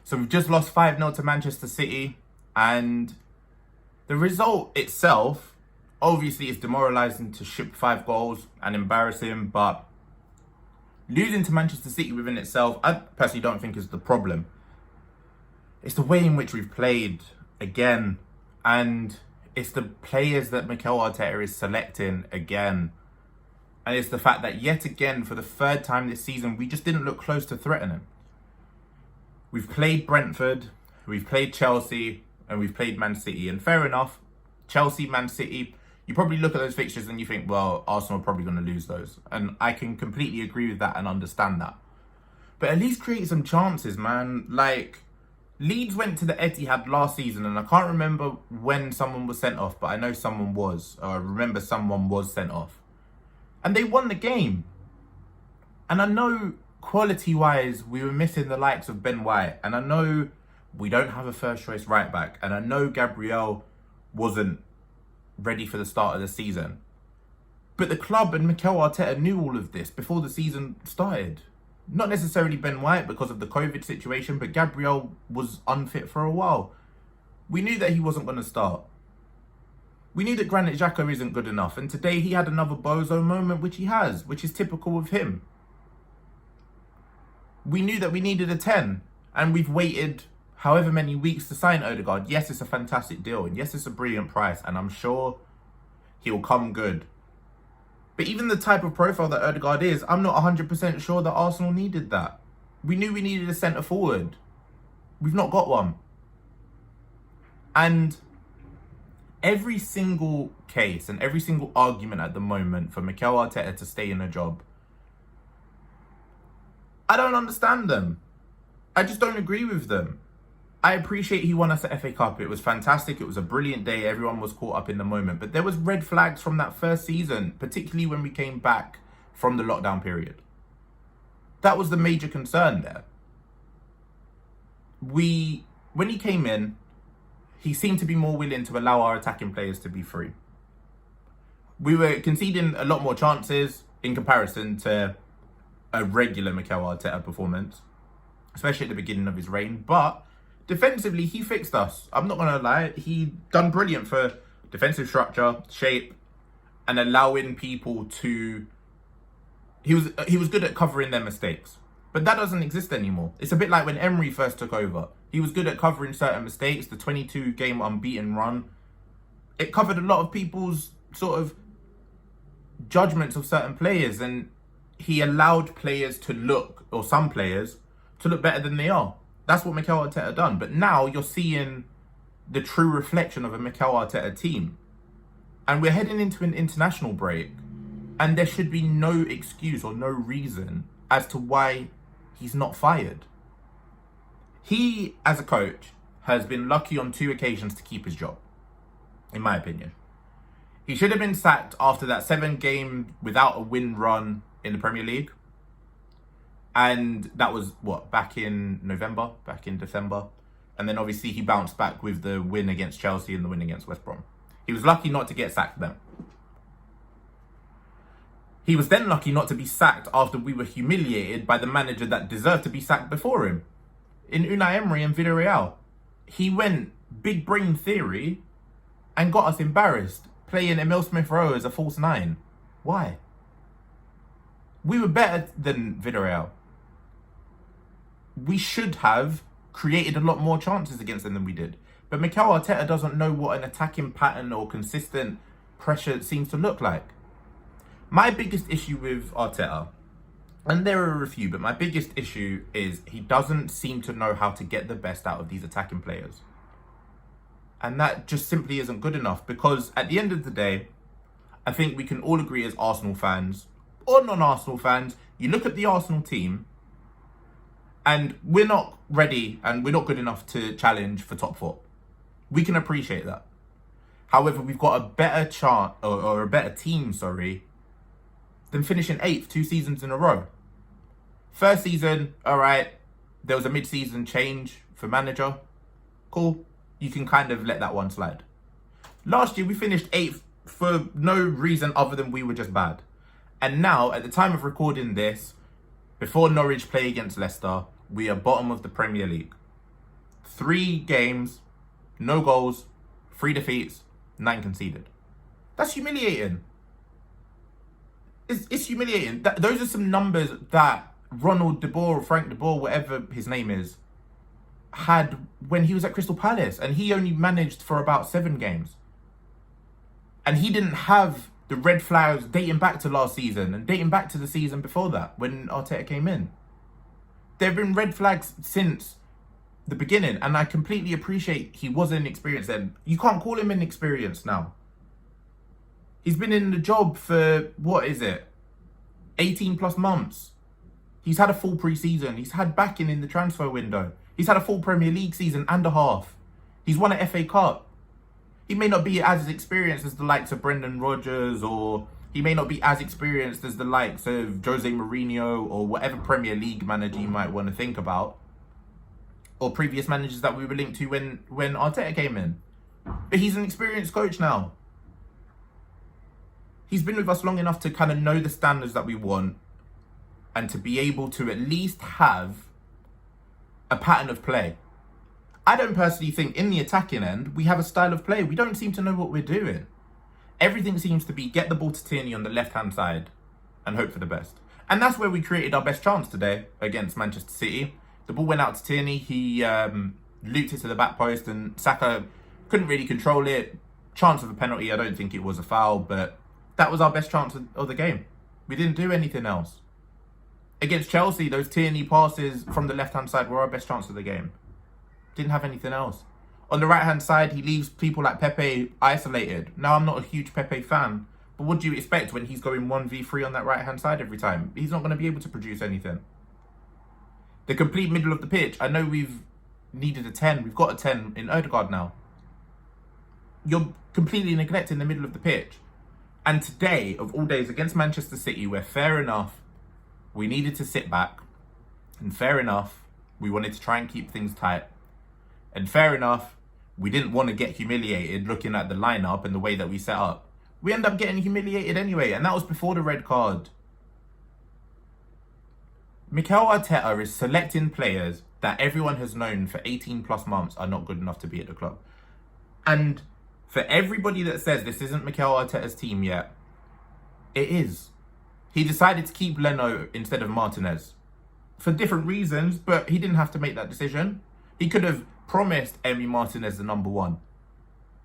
So we've just lost 5-0 to Manchester City, and the result itself, obviously, is demoralising to ship 5 goals and embarrassing, but losing to Manchester City within itself, I personally don't think is the problem. It's the way in which we've played again, and it's the players that Mikel Arteta is selecting again. And it's the fact that yet again, for the 3rd time this season, we just didn't look close to threatening. We've played Brentford, we've played Chelsea, and we've played Man City. And fair enough, Chelsea, Man City, you probably look at those fixtures and you think, well, Arsenal are probably going to lose those. And I can completely agree with that and understand that. But at least create some chances, man. Like, Leeds went to the Etihad last season, and I can't remember when someone was sent off, but I know someone was. Or I remember someone was sent off. And they won the game. And I know quality-wise, we were missing the likes of Ben White. And I know we don't have a first-choice right-back. And I know Gabriel wasn't ready for the start of the season. But the club and Mikel Arteta knew all of this before the season started. Not necessarily Ben White because of the COVID situation, but Gabriel was unfit for a while. We knew that he wasn't going to start. We knew that Granit Xhaka isn't good enough, and today he had another bozo moment, which he has, which is typical of him. We knew that we needed a 10, and we've waited however many weeks to sign Odegaard. Yes, it's a fantastic deal, and yes, it's a brilliant price, and I'm sure he'll come good. But even the type of profile that Odegaard is, I'm not 100% sure that Arsenal needed that. We knew we needed a centre forward. We've not got one. And every single case and every single argument at the moment for Mikel Arteta to stay in a job, I don't understand them. I just don't agree with them. I appreciate he won us the FA Cup. It was fantastic. It was a brilliant day. Everyone was caught up in the moment. But there was red flags from that first season, particularly when we came back from the lockdown period. That was the major concern there. When he came in, he seemed to be more willing to allow our attacking players to be free. We were conceding a lot more chances in comparison to a regular Mikel Arteta performance, especially at the beginning of his reign. But defensively, he fixed us. I'm not going to lie. He done brilliant for defensive structure, shape, and allowing people to... He was good at covering their mistakes. But that doesn't exist anymore. It's a bit like when Emery first took over. He was good at covering certain mistakes. The 22-game unbeaten run, it covered a lot of people's sort of judgments of certain players, and he allowed players to look, or some players, to look better than they are. That's what Mikel Arteta done. But now you're seeing the true reflection of a Mikel Arteta team. And we're heading into an international break, and there should be no excuse or no reason as to why he's not fired. He, as a coach, has been lucky on 2 occasions to keep his job, in my opinion. He should have been sacked after that 7-game without a win run in the Premier League. And that was, back in November, back in December. And then obviously he bounced back with the win against Chelsea and the win against West Brom. He was lucky not to get sacked then. He was then lucky not to be sacked after we were humiliated by the manager that deserved to be sacked before him, in Unai Emery and Villarreal. He went big brain theory and got us embarrassed, playing Emil Smith-Rowe as a false 9. Why? We were better than Villarreal. We should have created a lot more chances against them than we did. But Mikel Arteta doesn't know what an attacking pattern or consistent pressure seems to look like. My biggest issue with Arteta, and there are a few, but my biggest issue is he doesn't seem to know how to get the best out of these attacking players. And that just simply isn't good enough, because at the end of the day, I think we can all agree as Arsenal fans or non-Arsenal fans, you look at the Arsenal team and we're not ready and we're not good enough to challenge for top 4. We can appreciate that. However, we've got a better chart or a better team, than finishing 8th 2 seasons in a row. First season, all right, there was a mid-season change for manager. Cool. You can kind of let that one slide. Last year, we finished 8th for no reason other than we were just bad. And now, at the time of recording this, before Norwich play against Leicester, we are bottom of the Premier League. 3 games, no goals, 3 defeats, 9 conceded. That's humiliating. It's humiliating. Those are some numbers that Ronald de Boer, or Frank de Boer, whatever his name is, had when he was at Crystal Palace, and he only managed for about 7 games. And he didn't have the red flags dating back to last season and dating back to the season before that when Arteta came in. There have been red flags since the beginning, and I completely appreciate he wasn't experienced then. You can't call him inexperienced now. He's been in the job for, 18 plus months. He's had a full pre-season. He's had backing in the transfer window. He's had a full Premier League season and a half. He's won an FA Cup. He may not be as experienced as the likes of Brendan Rodgers, or he may not be as experienced as the likes of Jose Mourinho, or whatever Premier League manager you might want to think about, or previous managers that we were linked to when Arteta came in. But he's an experienced coach now. He's been with us long enough to kind of know the standards that we want, and to be able to at least have a pattern of play. I don't personally think in the attacking end we have a style of play. We don't seem to know what we're doing. Everything seems to be get the ball to Tierney on the left-hand side and hope for the best. And that's where we created our best chance today against Manchester City. The ball went out to Tierney. He looped it to the back post, and Saka couldn't really control it. Chance of a penalty. I don't think it was a foul, but that was our best chance of the game. We didn't do anything else. Against Chelsea, those Tierney passes from the left-hand side were our best chance of the game. Didn't have anything else. On the right-hand side, he leaves people like Pepe isolated. Now, I'm not a huge Pepe fan, but what do you expect when he's going 1v3 on that right-hand side every time? He's not going to be able to produce anything. The complete middle of the pitch. I know we've needed a 10. We've got a 10 in Odegaard now. You're completely neglecting the middle of the pitch. And today, of all days, against Manchester City, where fair enough, we needed to sit back, and fair enough, we wanted to try and keep things tight, and fair enough, we didn't want to get humiliated looking at the lineup and the way that we set up. We end up getting humiliated anyway, and that was before the red card. Mikel Arteta is selecting players that everyone has known for 18 plus months are not good enough to be at the club. And for everybody that says this isn't Mikel Arteta's team yet, it is. He decided to keep Leno instead of Martinez for different reasons, but he didn't have to make that decision. He could have promised Emi Martinez the number 1,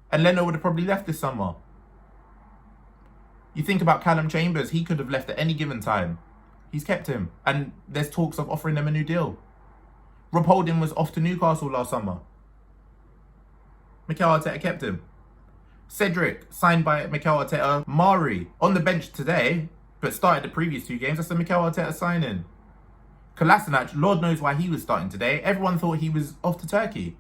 and Leno would have probably left this summer. You think about Callum Chambers, he could have left at any given time. He's kept him, and there's talks of offering them a new deal. Rob Holding was off to Newcastle last summer. Mikel Arteta kept him. Cedric, signed by Mikel Arteta. Mari, on the bench today, but started the previous 2 games. That's a Mikel Arteta signing. Kolasinac, Lord knows why he was starting today. Everyone thought he was off to Turkey.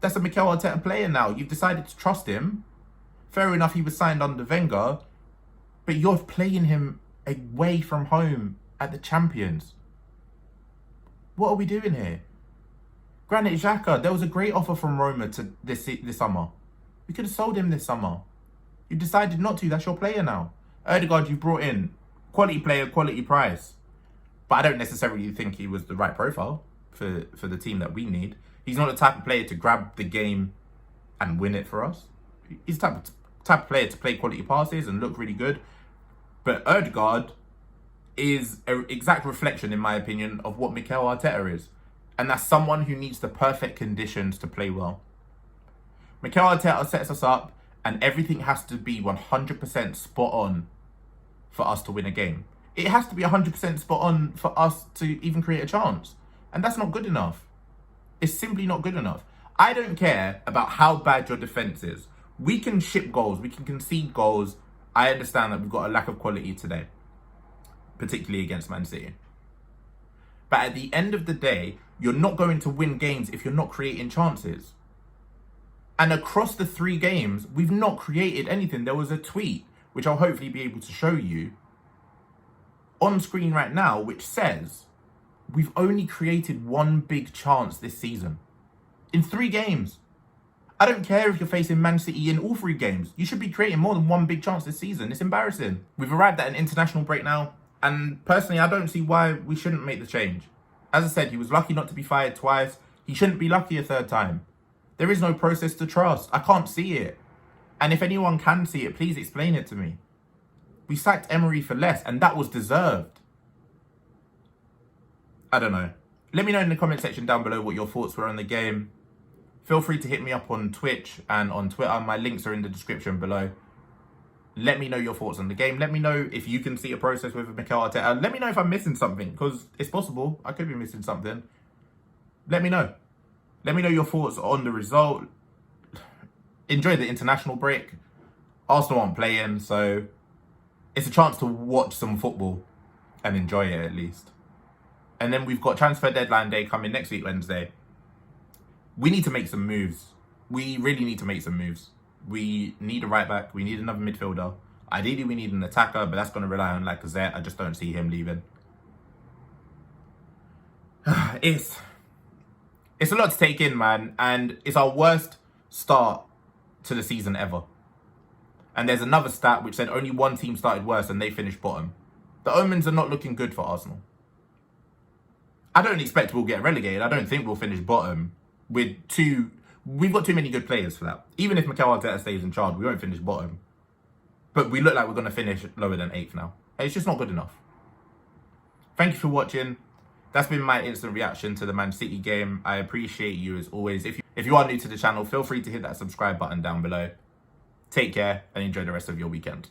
That's a Mikel Arteta player now. You've decided to trust him. Fair enough, he was signed under Wenger, but you're playing him away from home at the Champions. What are we doing here? Granit Xhaka, there was a great offer from Roma to this summer. We could have sold him this summer. You decided not to. That's your player now. Odegaard, you brought in. Quality player, quality price. But I don't necessarily think he was the right profile for the team that we need. He's not the type of player to grab the game and win it for us. He's the type of player to play quality passes and look really good. But Odegaard is an exact reflection, in my opinion, of what Mikel Arteta is. And that's someone who needs the perfect conditions to play well. Mikel Arteta sets us up, and everything has to be 100% spot on for us to win a game. It has to be 100% spot on for us to even create a chance. And that's not good enough. It's simply not good enough. I don't care about how bad your defence is. We can ship goals. We can concede goals. I understand that we've got a lack of quality today, particularly against Man City. But at the end of the day, you're not going to win games if you're not creating chances. And across the 3 games, we've not created anything. There was a tweet, which I'll hopefully be able to show you on screen right now, which says we've only created 1 big chance this season in 3 games. I don't care if you're facing Man City in all 3 games. You should be creating more than 1 big chance this season. It's embarrassing. We've arrived at an international break now, and personally, I don't see why we shouldn't make the change. As I said, he was lucky not to be fired twice. He shouldn't be lucky a third time. There is no process to trust. I can't see it. And if anyone can see it, please explain it to me. We sacked Emery for less, and that was deserved. I don't know. Let me know in the comment section down below what your thoughts were on the game. Feel free to hit me up on Twitch and on Twitter. My links are in the description below. Let me know your thoughts on the game. Let me know if you can see a process with Mikel Arteta. Let me know if I'm missing something, because it's possible. I could be missing something. Let me know. Let me know your thoughts on the result. Enjoy the international break. Arsenal aren't playing, so it's a chance to watch some football and enjoy it at least. And then we've got transfer deadline day coming next week, Wednesday. We need to make some moves. We really need to make some moves. We need a right back. We need another midfielder. Ideally, we need an attacker, but that's going to rely on Lacazette. I just don't see him leaving. It's a lot to take in, man. And it's our worst start to the season ever. And there's another stat which said only one team started worse and they finished bottom. The omens are not looking good for Arsenal. I don't expect we'll get relegated. I don't think we'll finish bottom. We've got too many good players for that. Even if Mikel Arteta stays in charge, we won't finish bottom. But we look like we're going to finish lower than 8th now. It's just not good enough. Thank you for watching. That's been my instant reaction to the Man City game. I appreciate you as always. If you are new to the channel, feel free to hit that subscribe button down below. Take care and enjoy the rest of your weekend.